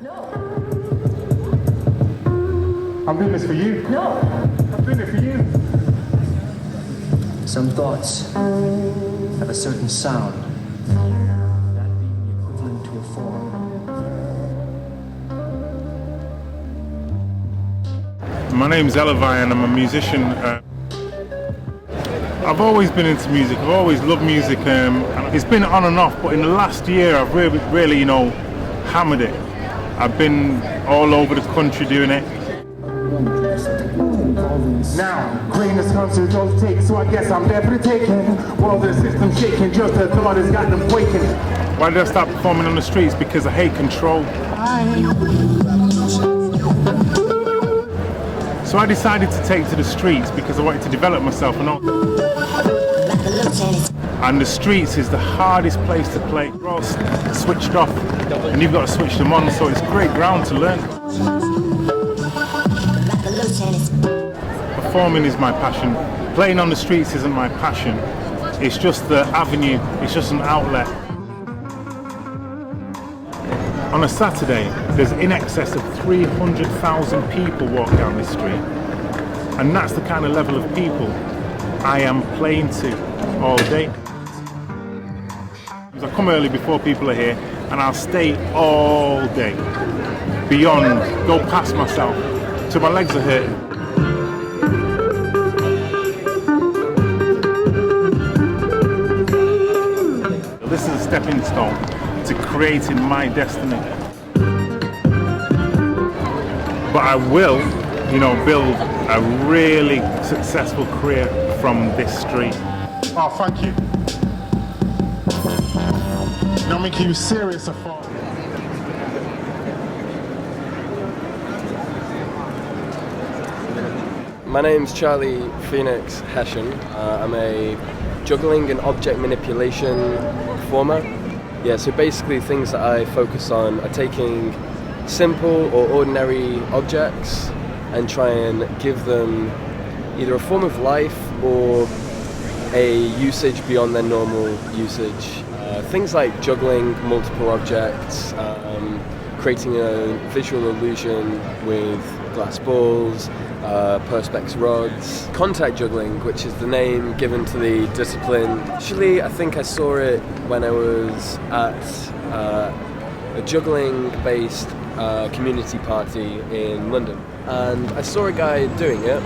No. I'm doing this for you. No. I'm doing it for you. Some thoughts have a certain sound, that being the equivalent to a form. My name's Elevai and I'm a musician. I've always been into music, I've always loved music. It's been on and off, but in the last year I've really, hammered it. I've been all over the country doing it. Now, greatness comes to those takes, so I guess I'm definitely taking. While the system's shaking, just the thought has got them quaking. Why did I start performing on the streets? Because I hate control. So I decided to take to the streets because I wanted to develop myself and the streets is the hardest place to play. We're all switched off and you've got to switch them on, so it's great ground to learn. Performing is my passion. Playing on the streets isn't my passion. It's just the avenue, it's just an outlet. On a Saturday, there's in excess of 300,000 people walk down this street. And that's the kind of level of people I am playing to all day. I come early before people are here, and I'll stay all day. Beyond, go past myself, till my legs are hurting. This is a stepping stone to creating my destiny. But I will, build a really successful career from this street. Oh, thank you. Now making you serious, I thought. My name's Charlie Phoenix Hessian. I'm a juggling and object manipulation performer. Yeah, so basically things that I focus on are taking simple or ordinary objects and try and give them either a form of life or a usage beyond their normal usage. Things like juggling multiple objects, creating a visual illusion with glass balls, perspex rods. Contact juggling, which is the name given to the discipline. Actually, I think I saw it when I was at a juggling-based community party in London. And I saw a guy doing it.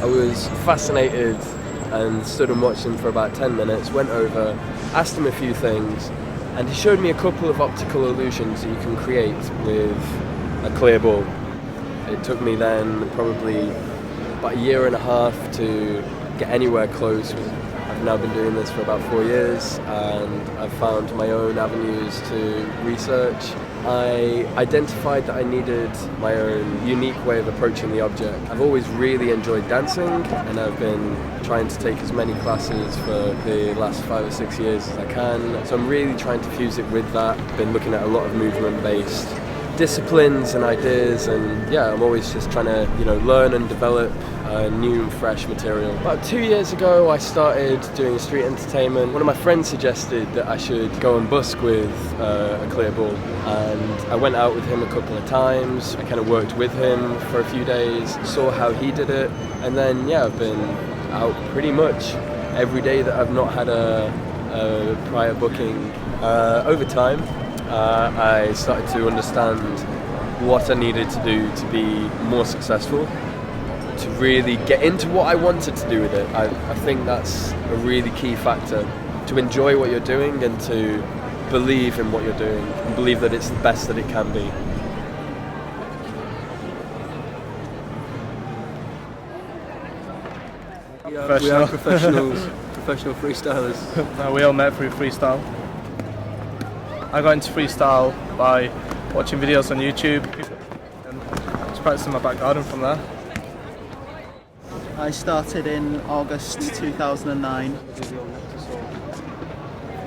I was fascinated and stood and watched him for about 10 minutes, went over, asked him a few things, and he showed me a couple of optical illusions that you can create with a clear ball. It took me then probably about a year and a half to get anywhere close. I've now been doing this for about 4 years and I've found my own avenues to research. I identified that I needed my own unique way of approaching the object. I've always really enjoyed dancing and I've been trying to take as many classes for the last 5 or 6 years as I can. So I'm really trying to fuse it with that. Been looking at a lot of movement-based disciplines and ideas, and yeah, I'm always just trying to learn and develop new and fresh material. About 2 years ago I started doing street entertainment. One of my friends suggested that I should go and busk with a clear ball, and I went out with him a couple of times. I kind of worked with him for a few days, saw how he did it, and then yeah, I've been out pretty much every day that I've not had a prior booking. Over time I started to understand what I needed to do to be more successful, to really get into what I wanted to do with it. I think that's a really key factor, to enjoy what you're doing and to believe in what you're doing and believe that it's the best that it can be. We are professional freestylers. No, we all met through freestyle. I got into freestyle by watching videos on YouTube and just practicing my back garden from there. I started in August 2009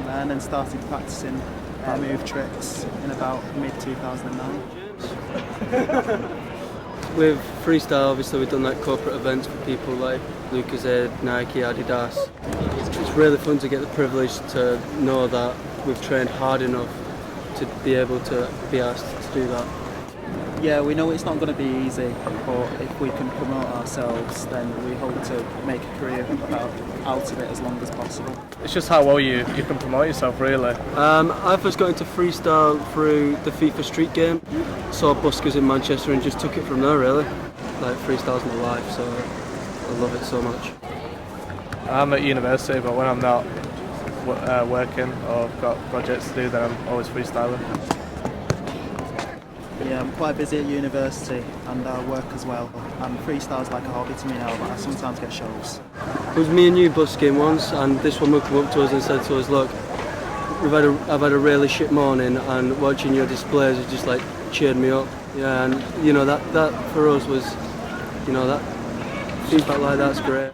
and then started practicing air move tricks in about mid-2009. With freestyle, obviously we've done like corporate events for people like Lucozade, Nike, Adidas. It's really fun to get the privilege to know that we've trained hard enough to be able to be asked to do that. Yeah, we know it's not going to be easy, but if we can promote ourselves, then we hope to make a career out of it as long as possible. It's just how well you can promote yourself, really. I first got into freestyle through the FIFA Street game. Saw buskers in Manchester and just took it from there, really. Like, freestyle's my life, so I love it so much. I'm at university, but when I'm not working or got projects to do, then I'm always freestyling. Yeah, I'm quite busy at university and I work as well. And freestyle's like a hobby to me now, but I sometimes get shows. It was me and you busking once, and this woman came up to us and said to us, "Look, I've had a really shit morning, and watching your displays has just like cheered me up." Yeah, and you know that for us was, you know, that feedback like that's great.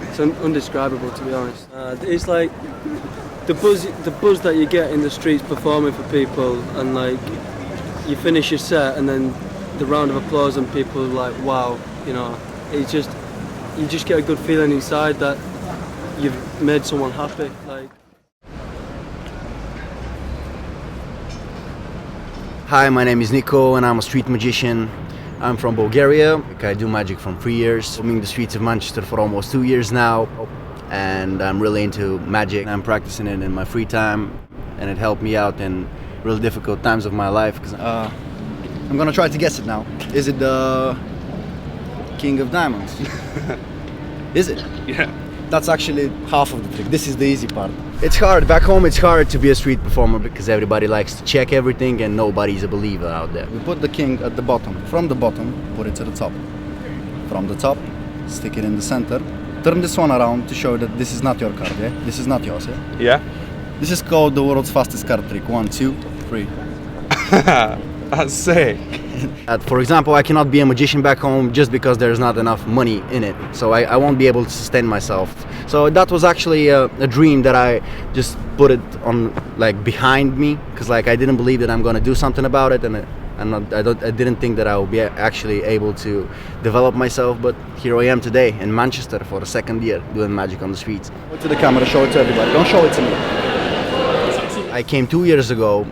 It's undescribable, to be honest. It's like the buzz that you get in the streets performing for people, and like you finish your set, and then the round of applause, and people are like, "Wow," you know. It's just, you just get a good feeling inside that you've made someone happy. Like. Hi, my name is Nico and I'm a street magician. I'm from Bulgaria. I do magic from 3 years. Roaming the streets of Manchester for almost 2 years now, and I'm really into magic. I'm practicing it in my free time, and it helped me out in really difficult times of my life. I'm gonna try to guess it now. Is it the King of Diamonds? Is it? Yeah. That's actually half of the trick. This is the easy part. It's hard. Back home it's hard to be a street performer because everybody likes to check everything and nobody's a believer out there. We put the king at the bottom. From the bottom, put it to the top. From the top, stick it in the center. Turn this one around to show that this is not your card, yeah? This is not yours, yeah? Yeah. This is called the world's fastest card trick. 1, 2, 3. That's sick. For example, I cannot be a magician back home just because there's not enough money in it. So I won't be able to sustain myself. So that was actually a dream that I just put it on, like, behind me, because like I didn't believe that I'm gonna do something about it, and I didn't think that I would be actually able to develop myself. But here I am today in Manchester for the second year doing magic on the streets. Show it to the camera, show it to everybody. Don't show it to me. I came 2 years ago,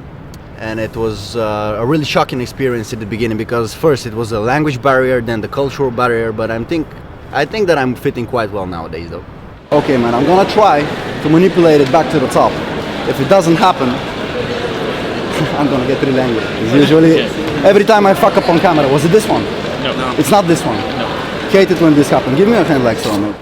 and it was a really shocking experience at the beginning, because first it was a language barrier, then the cultural barrier, but I think that I'm fitting quite well nowadays though. Okay man, I'm gonna try to manipulate it back to the top. If it doesn't happen, I'm gonna get really angry. It's usually, every time I fuck up on camera. Was it this one? No. It's not this one? No. Hate it when this happens. Give me a hand like so, mate.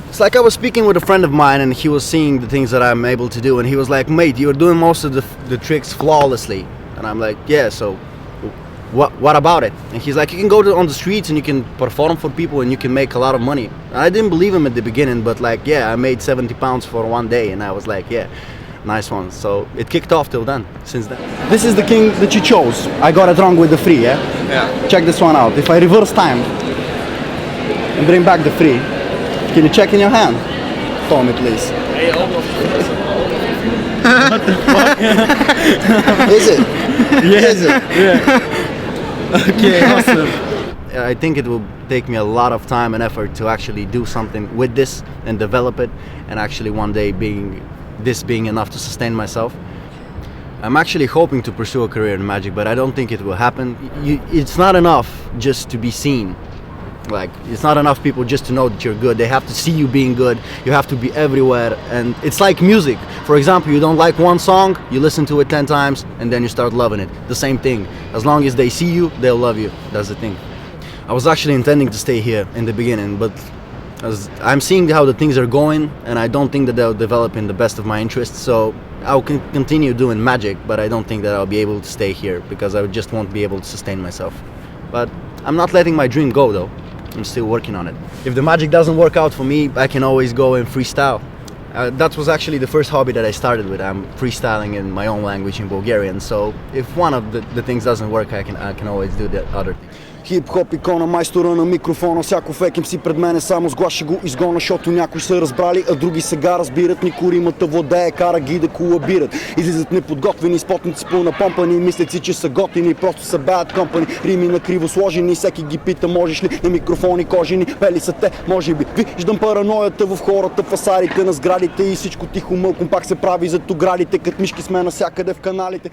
It's like I was speaking with a friend of mine, and he was seeing the things that I'm able to do, and he was like, "Mate, you're doing most of the tricks flawlessly." And I'm like, "Yeah, so what about it?" And he's like, "You can go on the streets and you can perform for people and you can make a lot of money." And I didn't believe him at the beginning, but like, yeah, I made 70 pounds for one day, and I was like, yeah, nice one. So it kicked off till then, since then. This is the king that you chose. I got it wrong with the 3, yeah? Yeah. Check this one out. If I reverse time and bring back the 3, can you check in your hand for me, please? What the fuck? Is it? Yeah. Is it? Yeah. Okay, awesome. I think it will take me a lot of time and effort to actually do something with this and develop it, and actually one day being enough to sustain myself. I'm actually hoping to pursue a career in magic, but I don't think it will happen. It's not enough just to be seen. Like, it's not enough people just to know that you're good. They have to see you being good. You have to be everywhere. And it's like music. For example, you don't like one song, you listen to it 10 times, and then you start loving it. The same thing. As long as they see you, they'll love you. That's the thing. I was actually intending to stay here in the beginning, but as I'm seeing how the things are going, and I don't think that they'll develop in the best of my interests, so I'll continue doing magic, but I don't think that I'll be able to stay here, because I just won't be able to sustain myself. But I'm not letting my dream go though. I'm still working on it. If the magic doesn't work out for me, I can always go and freestyle. That was actually the first hobby that I started with. I'm freestyling in my own language in Bulgarian, so if one of the things doesn't work, I can always do the other thing. Хип-хоп икона, майстора на микрофона. Всяко фекем си пред мене, само с глас ще го изгона, защото някои са разбрали, а други сега разбират. Никой римата воде кара ги да колабират. Излизат неподготвени, спотници пълнапомпани, мислят си, че са готини, просто са bad company. Рими на криво сложени, всеки ги пита, можеш ли на микрофони кожени, пели са те, може би. Виждам параноята в хората, фасарите на сградите и всичко тихо мълком пак се прави зад оградите, кът мишки сме навсякъде в каналите.